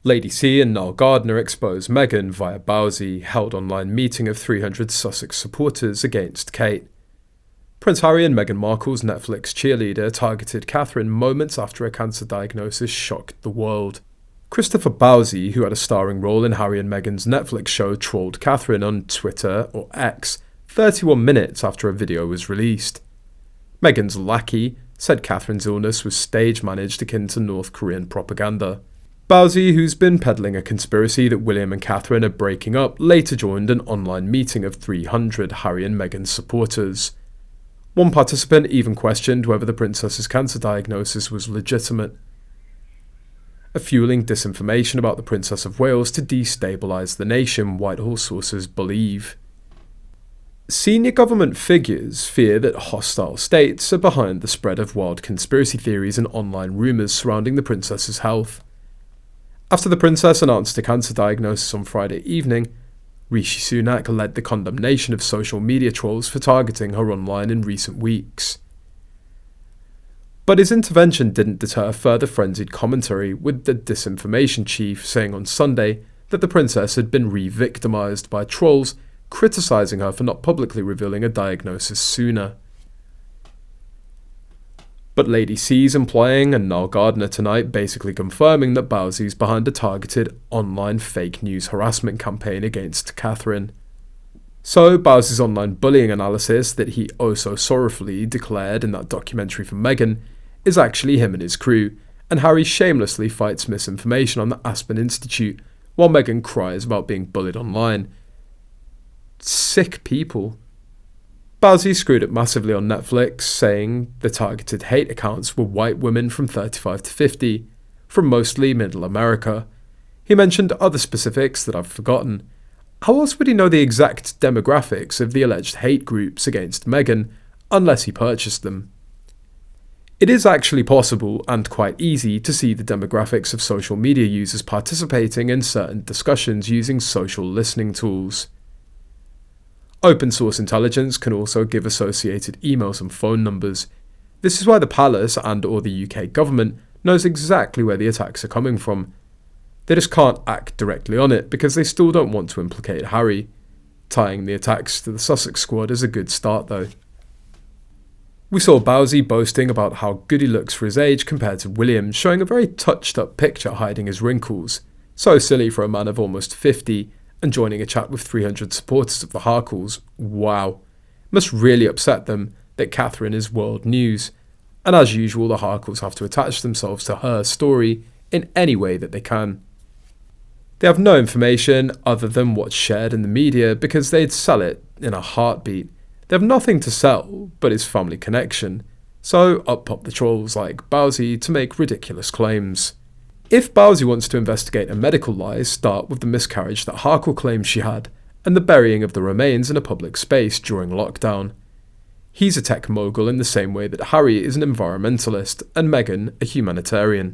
Lady C and Nile Gardiner expose Meghan via Bouzy, held online meeting of 300 Sussex supporters against Kate. Prince Harry and Meghan Markle's Netflix cheerleader targeted Catherine moments after a cancer diagnosis shocked the world. Christopher Bouzy, who had a starring role in Harry and Meghan's Netflix show, trolled Catherine on Twitter, or X, 31 minutes after a video was released. Meghan's lackey said Catherine's illness was stage-managed akin to North Korean propaganda. Bouzy, who's been peddling a conspiracy that William and Catherine are breaking up, later joined an online meeting of 300 Harry and Meghan supporters. One participant even questioned whether the princess's cancer diagnosis was legitimate, fueling disinformation about the Princess of Wales to destabilise the nation, Whitehall sources believe. Senior government figures fear that hostile states are behind the spread of wild conspiracy theories and online rumours surrounding the princess's health. After the princess announced a cancer diagnosis on Friday evening, Rishi Sunak led the condemnation of social media trolls for targeting her online in recent weeks. But his intervention didn't deter further frenzied commentary, with the disinformation chief saying on Sunday that the princess had been re-victimised by trolls, criticising her for not publicly revealing a diagnosis sooner. But Lady C's implying and Nile Gardiner tonight basically confirming that Bouzy's behind a targeted online fake news harassment campaign against Catherine. So Bouzy's online bullying analysis that he oh so sorrowfully declared in that documentary for Meghan is actually him and his crew, and Harry shamelessly fights misinformation on the Aspen Institute while Meghan cries about being bullied online. Sick people. Bouzy screwed it massively on Netflix, saying the targeted hate accounts were white women from 35 to 50, from mostly middle America. He mentioned other specifics that I've forgotten. How else would he know the exact demographics of the alleged hate groups against Meghan, unless he purchased them? It is actually possible, and quite easy, to see the demographics of social media users participating in certain discussions using social listening tools. Open source intelligence can also give associated emails and phone numbers. This is why the palace and or the UK government knows exactly where the attacks are coming from. They just can't act directly on it because they still don't want to implicate Harry. Tying the attacks to the Sussex squad is a good start though. We saw Bouzy boasting about how good he looks for his age compared to William, showing a very touched up picture hiding his wrinkles. So silly for a man of almost 50, and joining a chat with 300 supporters of the Markles. Wow. Must really upset them that Catherine is world news. And as usual, the Markles have to attach themselves to her story in any way that they can. They have no information other than what's shared in the media because they'd sell it in a heartbeat. They have nothing to sell but his family connection. So up pop the trolls like Bouzy to make ridiculous claims. If Bouzy wants to investigate a medical lie, start with the miscarriage that Markle claims she had, and the burying of the remains in a public space during lockdown. He's a tech mogul in the same way that Harry is an environmentalist and Meghan a humanitarian.